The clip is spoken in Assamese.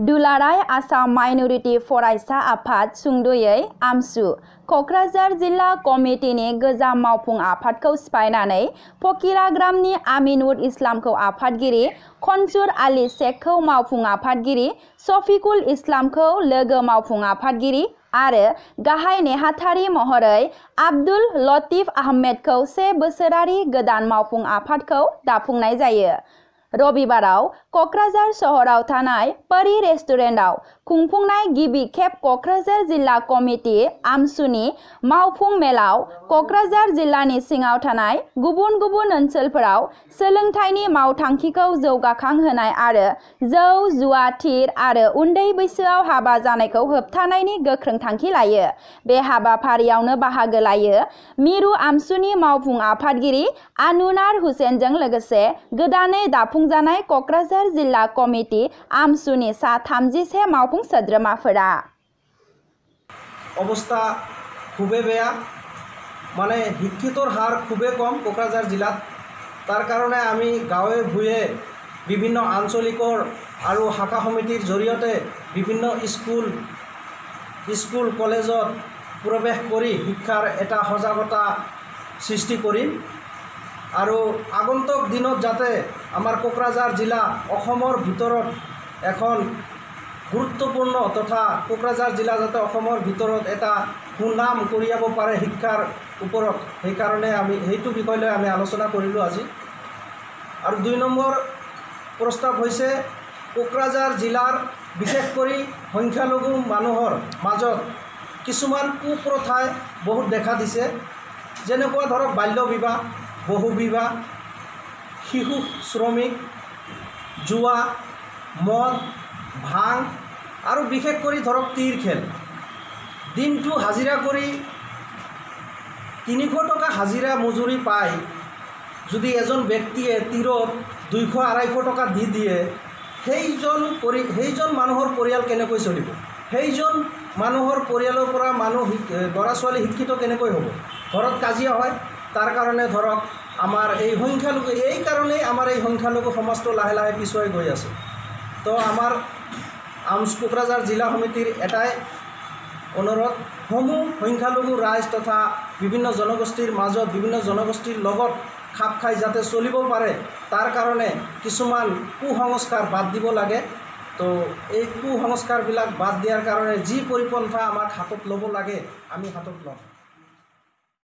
दुलाराय आसाम माइनरिटी फरायसा आफाद सुंद'यै आमसु क'क्राझार जिल्ला कमिटिनि गोजाम मावफुं आफादखौ सिफायनानै फकिराग्रामनि आमिनुल इस्लामखौ आफादगिरि, खनसुर आली शेखखौ मावफुं आफादगिरि, शफिकुल इस्लामखौ लोगो मावफुं आफादगिरि आरो गाहाय नेहाथारि महरै आब्दुल लतीफ आहमेदखौ 1 बोसोरारि गोदान मावफुं आफादखौ दाफुंनाय जायो। रबिबाराव क'क्राझार सहराव थानाय परी रेस्टुरेन्टआव खुंफुंनाय गिबि खेब क'क्राझार जिल्ला कमिटि आमसुनि मावफुं मेलाव क'क्राझार जिल्लानि सिङाव थानाय गुबुन गुबुन ओनसोलफोराव सोलोंथाइनि मावथांखिखौ जौगाखांहोनाय आरो जौ जुवा थिर आरो उन्दै बैसोआव हाबा जानायखौ होबथानायनि गोख्रों थांखि लायो। बे हाबाफारियावनो बाहागो लायो मिरु आमसुनि मावफुं आफादगिरि आनुनार हुसेनजों लोगोसे गोदानै दाफुंजानाय क'क्राझार जिल्ला कमिटि आमसुनि सा 31 मावफुं सोद्रोमाफोरा। অবস্থা খুবই বেয়া, মানে শিক্ষিতৰ হাৰ খুবই কম কোকৰাঝাৰ জিলাত। তাৰ কাৰণে আমি গাঁৱে ভূঞে বিভিন্ন আঞ্চলিকৰ আৰু শাখা সমিতিৰ জৰিয়তে বিভিন্ন স্কুল কলেজত প্ৰৱেশ কৰি শিক্ষাৰ এটা সজাগতা সৃষ্টি কৰিম আৰু আগন্তুক দিনত যাতে আমাৰ কোকৰাঝাৰ জিলা অসমৰ ভিতৰত এখন গুৰুত্বপূৰ্ণ তথা কোকৰাঝাৰ জিলা যাতে অসমৰ ভিতৰত এটা সুনাম কঢ়িয়াব পাৰে শিক্ষাৰ ওপৰত, সেইকাৰণে আমি সেইটো বিষয় লৈ আমি আলোচনা কৰিলোঁ আজি। আৰু 2 নম্বৰ প্ৰস্তাৱ হৈছে কোকৰাঝাৰ জিলাৰ বিশেষ কৰি সংখ্যালঘু মানুহৰ মাজত কিছুমান কুপ্ৰথাই বহুত দেখা দিছে, যেনেকুৱা ধৰক বাল্য বিবাহ, বহু বিবাহ, শিশু শ্ৰমিক, জুৱা, মদ, ভাং আৰু বিশেষ কৰি ধৰক তীৰ খেল। দিনটো হাজিৰা কৰি 300 টকা হাজিৰা মজুৰি পায় যদি এজন ব্যক্তিয়ে তীৰত 200-250 টকা দি দিয়ে, সেইজন মানুহৰ পৰিয়াল কেনেকৈ চলিব? সেইজন মানুহৰ পৰিয়ালৰ পৰা ল'ৰা ছোৱালী শিক্ষিত কেনেকৈ হ'ব? ঘৰত কাজিয়া হয়। তাৰ কাৰণে ধৰক আমাৰ এই সংখ্যালঘু, এই কাৰণেই আমাৰ এই সংখ্যালঘু সমাজটো লাহে লাহে পিছুৱাই গৈ আছে। তো আমাৰ কোকৰাঝাৰ জিলা সমিতিৰ এটাই অনুৰোধ, সমূহ সংখ্যালঘু ৰাইজ তথা বিভিন্ন জনগোষ্ঠীৰ মাজত বিভিন্ন জনগোষ্ঠীৰ লগত খাপ খাই যাতে চলিব পাৰে, তাৰ কাৰণে কিছুমান কুসংস্কাৰ বাদ দিব লাগে। তো এই কুসংস্কাৰবিলাক বাদ দিয়াৰ কাৰণে যি পৰিপন্থা আমাক হাতত ল'ব লাগে আমি হাতত ল'ম।